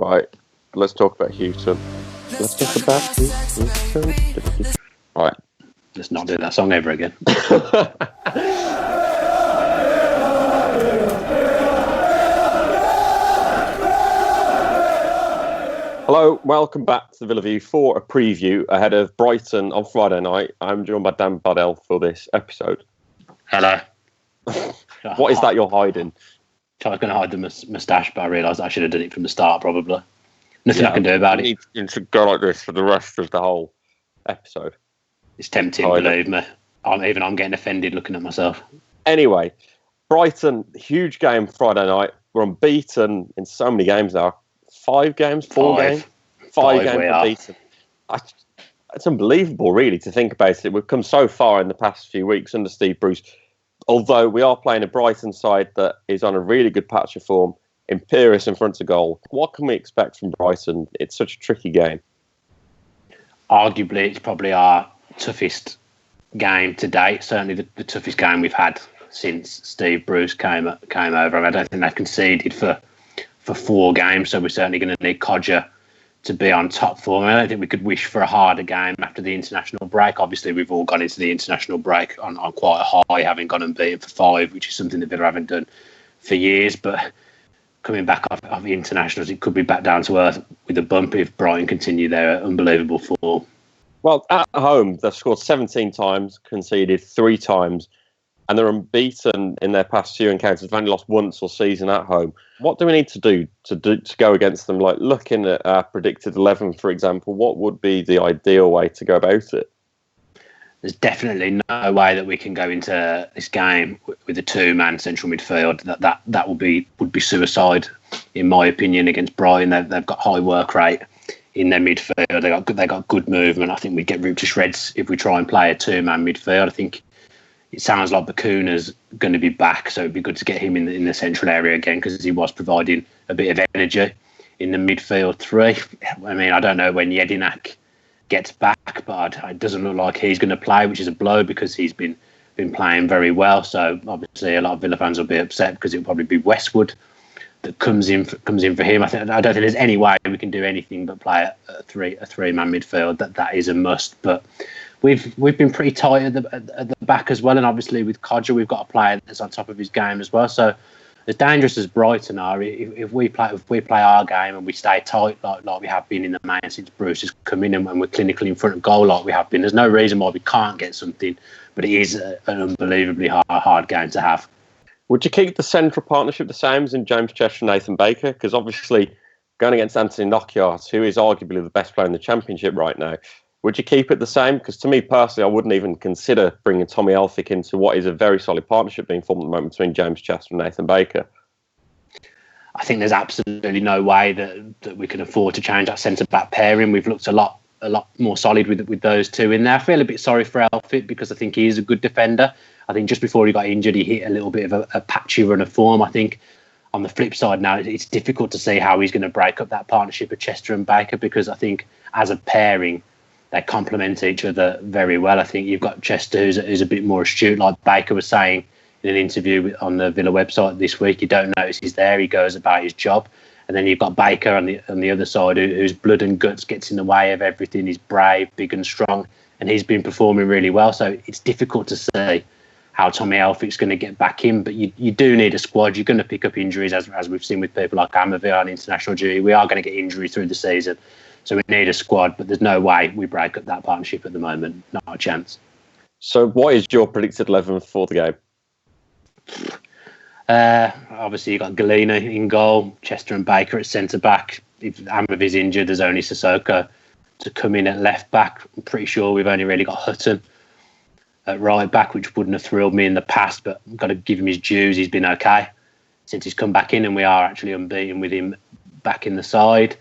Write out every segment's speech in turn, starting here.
Right, let's talk about Houston. Let's talk about Houston. Right. Let's not do that song ever again. Hello, welcome back to the Villa View for a preview ahead of Brighton on Friday night. I'm joined by Dan Buddell for this episode. Hello. What is that you're hiding? I was going to hide the moustache, but I realised I should have done it from the start, probably. Nothing I can do about it. It should go like this for the rest of the whole episode. It's tempting, believe me. I'm getting offended looking at myself. Anyway, Brighton, huge game Friday night. We're unbeaten in so many games now. 5 games? 4 games? 5 games unbeaten. It's unbelievable, really, to think about it. We've come so far in the past few weeks under Steve Bruce. Although we are playing a Brighton side that is on a really good patch of form, imperious in front of goal. What can we expect from Brighton? It's such a tricky game. Arguably, it's probably our toughest game to date. Certainly the toughest game we've had since Steve Bruce came over. I don't think they've conceded for 4 games, so we're certainly going to need Codger to be on top form. I don't think we could wish for a harder game after the international break. Obviously, we've all gone into the international break on quite a high, having gone unbeaten for 5, which is something that Villa haven't done for years. But coming back off the internationals, it could be back down to earth with a bump if Brighton continue their unbelievable form. Well, at home, they've scored 17 times, conceded 3 times, and they're unbeaten in their past few encounters. They've only lost once all season at home. What do we need to do to go against them? Like, looking at our predicted 11, for example, what would be the ideal way to go about it? There's definitely no way that we can go into this game with a 2-man central midfield. That would be suicide, in my opinion, against Brighton. They've got high work rate in their midfield. They got good movement. I think we'd get ripped to shreds if we try and play a 2-man midfield. I think it sounds like Bakuna's going to be back, so it'd be good to get him in the central area again, because he was providing a bit of energy in the midfield 3. I mean, I don't know when Jedinak gets back, but it doesn't look like he's going to play, which is a blow because he's been playing very well. So obviously a lot of Villa fans will be upset because it'll probably be Westwood that comes in for him. I don't think there's any way we can do anything but play a 3-man midfield. That is a must, but We've been pretty tight at the back as well, and obviously with Codger we've got a player that's on top of his game as well. So as dangerous as Brighton are, if we play our game and we stay tight like we have been in the main since Bruce has come in, and when we're clinically in front of goal like we have been, there's no reason why we can't get something. But it is an unbelievably hard game to have. Would you keep the central partnership the same as in James Chester and Nathan Baker? Because obviously going against Anthony Knockaert, who is arguably the best player in the Championship right now, would you keep it the same? Because to me personally, I wouldn't even consider bringing Tommy Elphick into what is a very solid partnership being formed at the moment between James Chester and Nathan Baker. I think there's absolutely no way that we can afford to change that centre-back pairing. We've looked a lot more solid with those 2 in there. I feel a bit sorry for Elphick because I think he is a good defender. I think just before he got injured, he hit a little bit of a patchy run of form. I think on the flip side now, it's difficult to see how he's going to break up that partnership of Chester and Baker, because I think as a pairing, they complement each other very well. I think you've got Chester, who's a bit more astute, like Baker was saying in an interview on the Villa website this week. You don't notice he's there; he goes about his job. And then you've got Baker on the other side, whose blood and guts gets in the way of everything. He's brave, big and strong, and he's been performing really well. So it's difficult to see how Tommy Elphick's going to get back in. But you do need a squad. You're going to pick up injuries, as we've seen with people like Amavi on international duty. We are going to get injuries through the season. So we need a squad, but there's no way we break up that partnership at the moment. Not a chance. So what is your predicted 11 for the game? Obviously, you've got Galina in goal, Chester and Baker at centre-back. If Amavi's injured, there's only Sissoko to come in at left-back. I'm pretty sure we've only really got Hutton at right-back, which wouldn't have thrilled me in the past, but I've got to give him his dues. He's been okay since he's come back in, and we are actually unbeaten with him back in the side.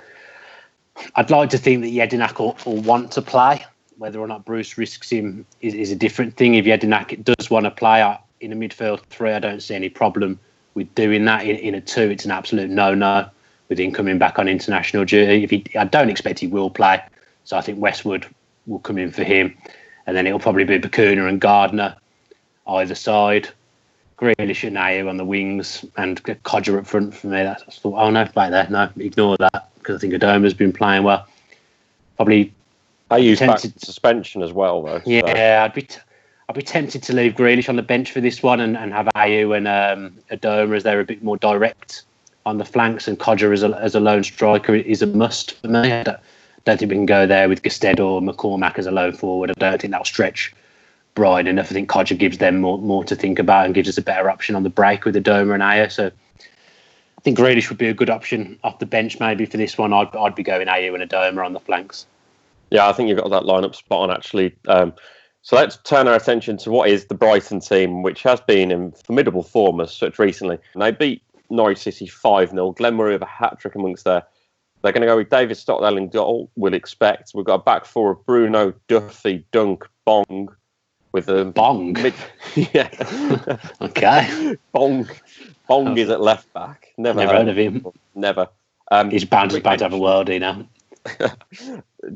I'd like to think that Jedinak will want to play. Whether or not Bruce risks him is a different thing. If Jedinak does want to play in a midfield 3, I don't see any problem with doing that. In a 2, it's an absolute no-no with him coming back on international duty. I don't expect he will play, so I think Westwood will come in for him. And then it'll probably be Bacuna and Gardner either side. Grealish and Ayew on the wings, and Codger up front for me. Oh no, right there. No, ignore that. because I think Adoma's been playing well. Probably. I use back suspension as well, though. Yeah, so. I'd be tempted to leave Grealish on the bench for this one and have Ayew and Adoma as they're a bit more direct on the flanks, and Codger as a lone striker is a must for me. I don't think we can go there with Gusted or McCormack as a lone forward. I don't think that'll stretch Brighton enough. I think Codger gives them more to think about and gives us a better option on the break with Adoma and Ayew. So I think Grealish would be a good option off the bench maybe for this one. I'd be going Ayew and Adoma on the flanks. Yeah, I think you've got that lineup spot on, actually. So let's turn our attention to what is the Brighton team, which has been in formidable form as such recently. And they beat Norwich City 5-0. Glenn Murray with a hat-trick amongst there. They're going to go with David Stockdale in goal, we'll expect. We've got a back four of Bruno, Duffy, Dunk, Bong. With a Bong? Yeah. Okay. Bong is at left back. Never heard of him. Never. He's bound to have a worldie now.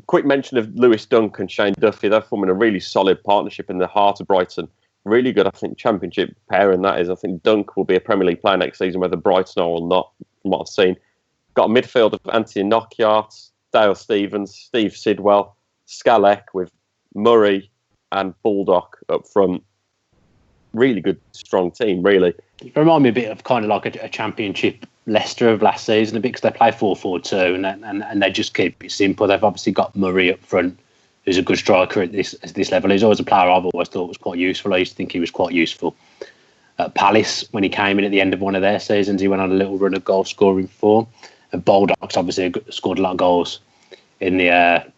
Quick mention of Lewis Dunk and Shane Duffy. They're forming a really solid partnership in the heart of Brighton. Really good, I think, championship pairing that is. I think Dunk will be a Premier League player next season, whether Brighton are or not, from what I've seen. Got a midfield of Anthony Knockaert, Dale Stevens, Steve Sidwell, Scalek with Murray and Baldock up front. Really good, strong team, really. You remind me a bit of kind of like a championship Leicester of last season, a bit because they play 4-4-2 and they just keep it simple. They've obviously got Murray up front, who's a good striker at this level. He's always a player I've always thought was quite useful. I used to think he was quite useful at Palace when he came in at the end of one of their seasons. He went on a little run of goal scoring form. And Baldock's obviously scored a lot of goals in the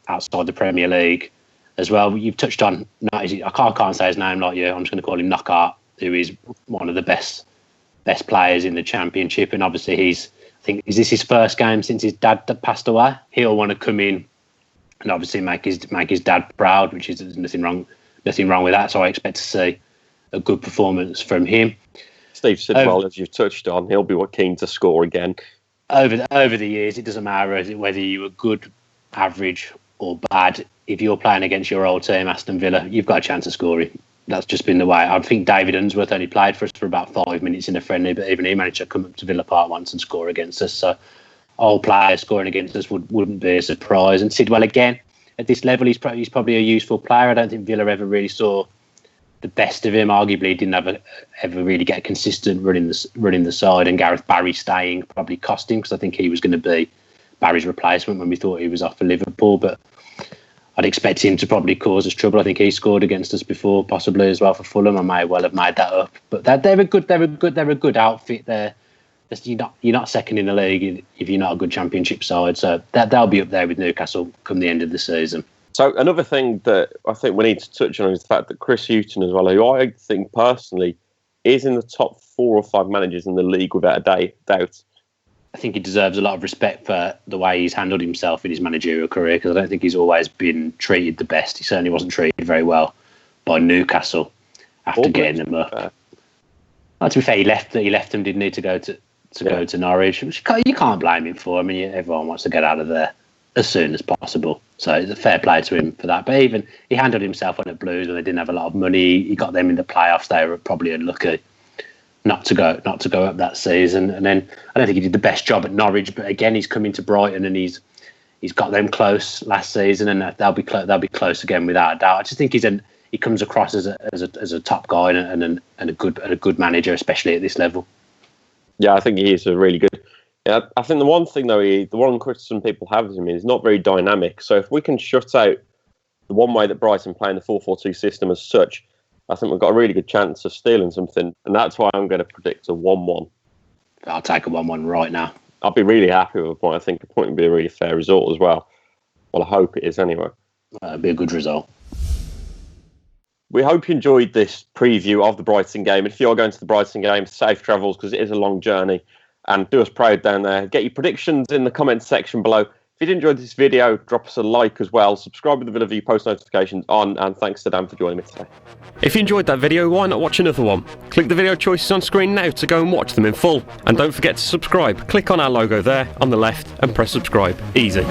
outside the Premier League as well. You've touched on, I can't say his name like you. I'm just going to call him Knockaert, who is one of the best players in the Championship, and obviously is this his first game since his dad passed away? He'll want to come in and obviously make his dad proud, which is nothing wrong with that. So I expect to see a good performance from him. Steve Sidwell, as you've touched on, he'll be keen to score again. Over the years, it doesn't matter whether you were good, average, or bad. If you're playing against your old team, Aston Villa, you've got a chance of scoring. That's just been the way. I think David Unsworth only played for us for about 5 minutes in a friendly, but even he managed to come up to Villa Park once and score against us. So all players scoring against us wouldn't be a surprise. And Sidwell, again, at this level, he's probably a useful player. I don't think Villa ever really saw the best of him. Arguably, he didn't ever really get a consistent running the side. And Gareth Barry staying probably cost him, because I think he was going to be Barry's replacement when we thought he was off for Liverpool. But I'd expect him to probably cause us trouble. I think he scored against us before, possibly as well for Fulham. I may well have made that up. But they're a good outfit. You're not second in the league if you're not a good Championship side. So they'll be up there with Newcastle come the end of the season. So another thing that I think we need to touch on is the fact that Chris Hughton as well, who I think personally is in the top 4 or 5 managers in the league without a doubt. I think he deserves a lot of respect for the way he's handled himself in his managerial career, because I don't think he's always been treated the best. He certainly wasn't treated very well by Newcastle after getting them up. Well, to be fair, he left them, didn't he, to go to Norwich, which you can't blame him for. I mean, everyone wants to get out of there as soon as possible. So it's a fair play to him for that. But even he handled himself on the Blues when they didn't have a lot of money. He got them in the playoffs. They were probably unlucky not to go up that season. And then I don't think he did the best job at Norwich. But again, he's come into Brighton and he's got them close last season, and they'll be close again without a doubt. I just think he comes across as a top guy and a good manager, especially at this level. Yeah, I think he is a really good. Yeah, I think the one thing though, the one criticism people have of him is not very dynamic. So if we can shut out the one way that Brighton play in the 4-4-2 system as such, I think we've got a really good chance of stealing something, and that's why I'm going to predict a 1-1. I'll take a 1-1 right now. I'll be really happy with a point. I think a point would be a really fair result as well. Well, I hope it is anyway. It'll be a good result. We hope you enjoyed this preview of the Brighton game. If you're going to the Brighton game, safe travels, because it is a long journey. And do us proud down there. Get your predictions in the comments section below. If you did enjoy this video, drop us a like as well. Subscribe with the Villa View post notifications on. And thanks to Dan for joining me today. If you enjoyed that video, why not watch another one? Click the video choices on screen now to go and watch them in full. And don't forget to subscribe. Click on our logo there on the left and press subscribe. Easy.